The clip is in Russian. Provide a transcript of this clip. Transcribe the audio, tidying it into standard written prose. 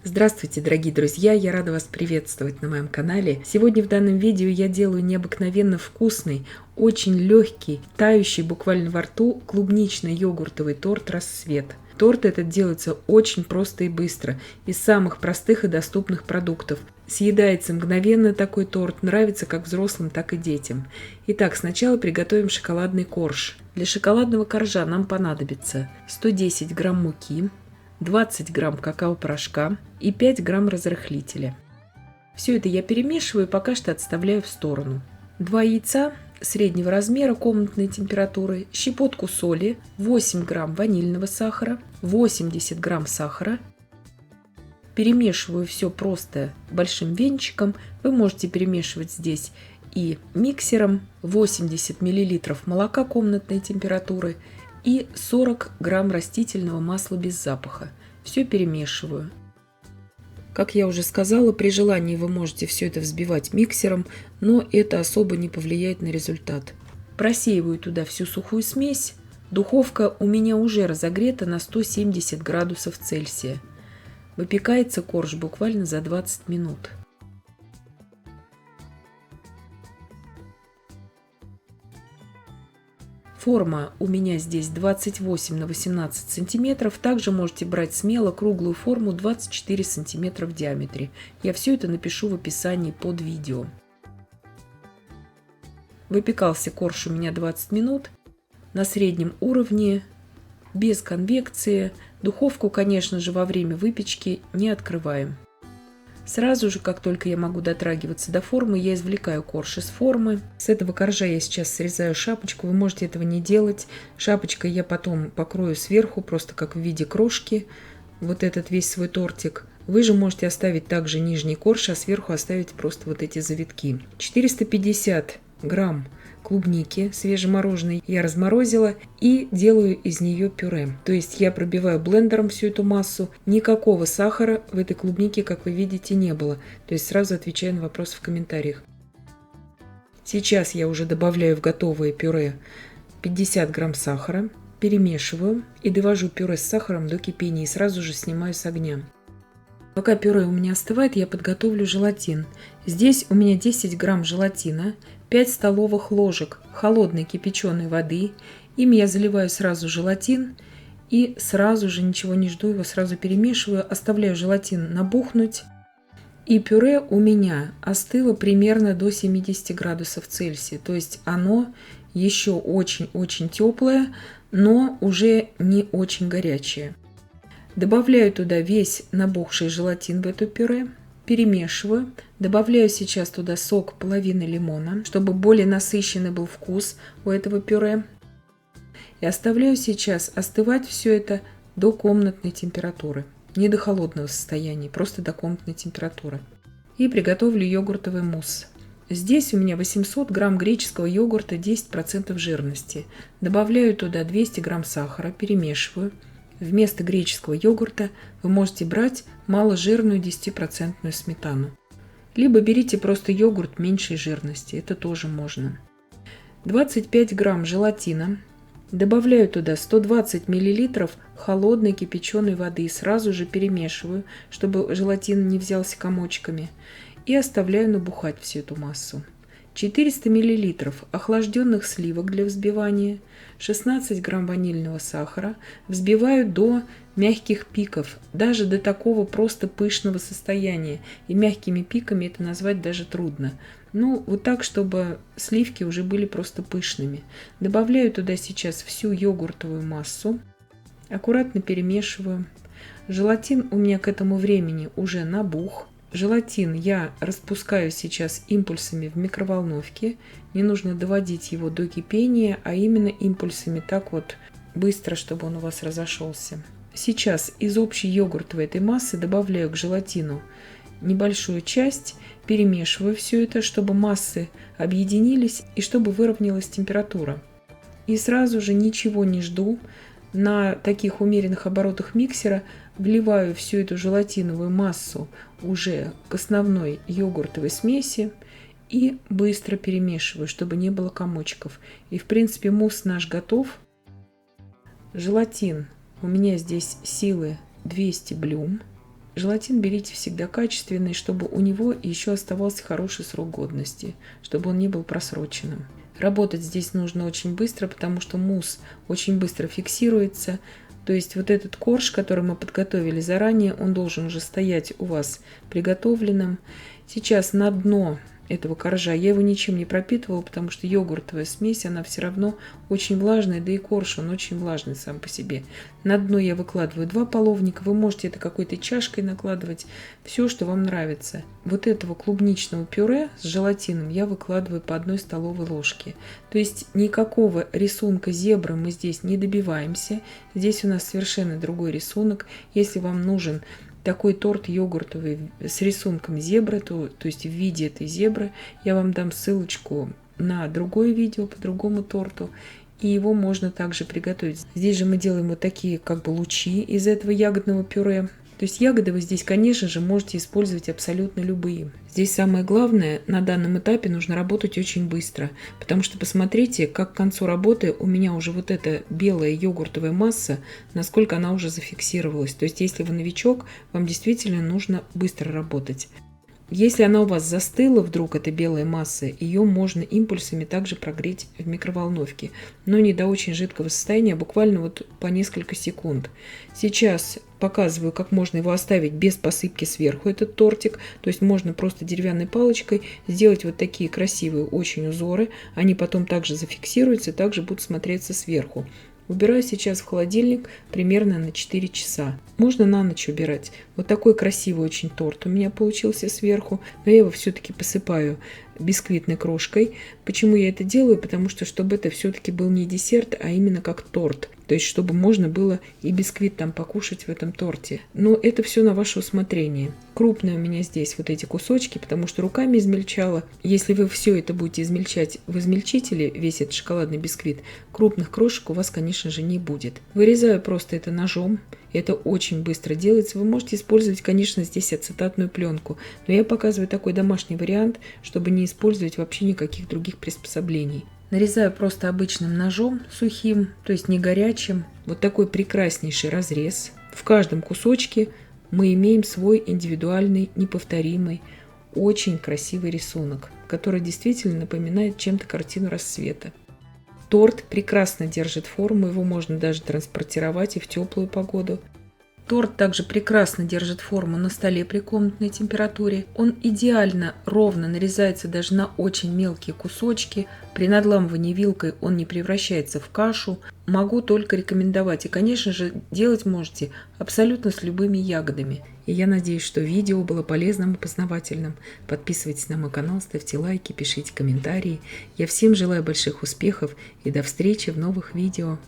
Здравствуйте, дорогие друзья! Я рада вас приветствовать на моем канале. Сегодня в данном видео я делаю необыкновенно вкусный, очень легкий, тающий буквально во рту клубничный йогуртовый торт «Рассвет». Торт этот делается очень просто и быстро, из самых простых и доступных продуктов. Съедается мгновенно такой торт, нравится как взрослым, так и детям. Итак, сначала приготовим шоколадный корж. Для шоколадного коржа нам понадобится 110 грамм муки, 20 грамм какао-порошка и 5 грамм разрыхлителя. Все это я перемешиваю и пока что отставляю в сторону. 2 яйца среднего размера комнатной температуры, щепотку соли, 8 грамм ванильного сахара, 80 грамм сахара. Перемешиваю все просто большим венчиком. Вы можете перемешивать здесь и миксером. 80 миллилитров молока комнатной температуры и 40 грамм растительного масла без запаха. Все перемешиваю. Как я уже сказала, при желании вы можете все это взбивать миксером, но это особо не повлияет на результат. Просеиваю туда всю сухую смесь. Духовка у меня уже разогрета на 170 градусов Цельсия. Выпекается корж буквально за 20 минут. Форма у меня здесь 28 на 18 сантиметров. Также можете брать смело круглую форму 24 сантиметра в диаметре. Я все это напишу в описании под видео. Выпекался корж у меня 20 минут на среднем уровне, без конвекции. Духовку, конечно же, во время выпечки не открываем. Сразу же, как только я могу дотрагиваться до формы, я извлекаю корж из формы. С этого коржа я сейчас срезаю шапочку. Вы можете этого не делать. Шапочкой я потом покрою сверху, просто как в виде крошки, вот этот весь свой тортик. Вы же можете оставить также нижний корж, а сверху оставить просто вот эти завитки. 450 грамм клубники свежемороженой я разморозила и делаю из нее пюре. То есть я пробиваю блендером всю эту массу. Никакого сахара в этой клубнике, как вы видите, не было. То есть сразу отвечаю на вопросы в комментариях. Сейчас я уже добавляю в готовое пюре 50 грамм сахара, перемешиваю и довожу пюре с сахаром до кипения и сразу же снимаю с огня. Пока пюре у меня остывает, я подготовлю желатин. Здесь у меня 10 грамм желатина, 5 столовых ложек холодной кипяченой воды. Им я заливаю сразу желатин и сразу же, ничего не жду, его сразу перемешиваю, оставляю желатин набухнуть. И пюре у меня остыло примерно до 70 градусов Цельсия. То есть оно еще очень-очень теплое, но уже не очень горячее. Добавляю туда весь набухший желатин в это пюре, перемешиваю. Добавляю сейчас туда сок половины лимона, чтобы более насыщенный был вкус у этого пюре. И оставляю сейчас остывать все это до комнатной температуры. Не до холодного состояния, просто до комнатной температуры. И приготовлю йогуртовый мусс. Здесь у меня 800 грамм греческого йогурта 10% жирности. Добавляю туда 200 грамм сахара, перемешиваю. Вместо греческого йогурта вы можете брать маложирную 10% сметану. Либо берите просто йогурт меньшей жирности, это тоже можно. 25 грамм желатина. Добавляю туда 120 мл холодной кипяченой воды. Сразу же перемешиваю, чтобы желатин не взялся комочками. И оставляю набухать всю эту массу. 400 мл охлажденных сливок для взбивания, 16 грамм ванильного сахара. Взбиваю до мягких пиков, даже до такого просто пышного состояния. И мягкими пиками это назвать даже трудно. Ну, вот так, чтобы сливки уже были просто пышными. Добавляю туда сейчас всю йогуртовую массу. Аккуратно перемешиваю. Желатин у меня к этому времени уже набух. Желатин я распускаю сейчас импульсами в микроволновке. Не нужно доводить его до кипения, а именно импульсами так вот быстро, чтобы он у вас разошелся. Сейчас из общей йогуртовой этой массы добавляю к желатину небольшую часть, перемешиваю все это, чтобы массы объединились и чтобы выровнялась температура. И сразу же ничего не жду. На таких умеренных оборотах миксера вливаю всю эту желатиновую массу уже к основной йогуртовой смеси и быстро перемешиваю, чтобы не было комочков. И в принципе мусс наш готов. Желатин у меня здесь силы 200 блюм. Желатин берите всегда качественный, чтобы у него еще оставался хороший срок годности, чтобы он не был просроченным. Работать здесь нужно очень быстро, потому что мусс очень быстро фиксируется. То есть вот этот корж, который мы подготовили заранее, он должен уже стоять у вас приготовленным. Сейчас на дно этого коржа я его ничем не пропитывала, потому что йогуртовая смесь, она все равно очень влажная, да и корж, он очень влажный сам по себе. На дно я выкладываю 2 половника, вы можете это какой-то чашкой накладывать, все, что вам нравится. Вот этого клубничного пюре с желатином я выкладываю по 1 столовой ложке. То есть никакого рисунка зебры мы здесь не добиваемся, здесь у нас совершенно другой рисунок. Если вам нужен такой торт йогуртовый с рисунком зебры, то есть в виде этой зебры, я вам дам ссылочку на другое видео по другому торту, и его можно также приготовить. Здесь же мы делаем вот такие как бы лучи из этого ягодного пюре. То есть ягоды вы здесь, конечно же, можете использовать абсолютно любые. Здесь самое главное, на данном этапе нужно работать очень быстро, потому что посмотрите, как к концу работы у меня уже вот эта белая йогуртовая масса, насколько она уже зафиксировалась. То есть если вы новичок, вам действительно нужно быстро работать. Если она у вас застыла вдруг, эта белая масса, ее можно импульсами также прогреть в микроволновке, но не до очень жидкого состояния, а буквально вот по несколько секунд. Сейчас показываю, как можно его оставить без посыпки сверху, этот тортик. То есть можно просто деревянной палочкой сделать вот такие красивые очень узоры. Они потом также зафиксируются и также будут смотреться сверху. Убираю сейчас в холодильник примерно на 4 часа. Можно на ночь убирать. Вот такой красивый очень торт у меня получился сверху. Но я его все-таки посыпаю бисквитной крошкой. Почему я это делаю? Потому что чтобы это все-таки был не десерт, а именно как торт. То есть чтобы можно было и бисквит там покушать в этом торте. Но это все на ваше усмотрение. Крупные у меня здесь вот эти кусочки, потому что руками измельчала. Если вы все это будете измельчать в измельчителе, весь этот шоколадный бисквит, крупных крошек у вас, конечно же, не будет. Вырезаю просто это ножом. Это очень быстро делается. Вы можете использовать, конечно, здесь ацетатную пленку. Но я показываю такой домашний вариант, чтобы не использовать вообще никаких других приспособлений. Нарезаю просто обычным ножом сухим, то есть не горячим. Вот такой прекраснейший разрез. В каждом кусочке мы имеем свой индивидуальный, неповторимый, очень красивый рисунок, который действительно напоминает чем-то картину рассвета. Торт прекрасно держит форму, его можно даже транспортировать и в теплую погоду. Торт также прекрасно держит форму на столе при комнатной температуре. Он идеально ровно нарезается даже на очень мелкие кусочки. При надламывании вилкой он не превращается в кашу. Могу только рекомендовать. И, конечно же, делать можете абсолютно с любыми ягодами. И я надеюсь, что видео было полезным и познавательным. Подписывайтесь на мой канал, ставьте лайки, пишите комментарии. Я всем желаю больших успехов и до встречи в новых видео.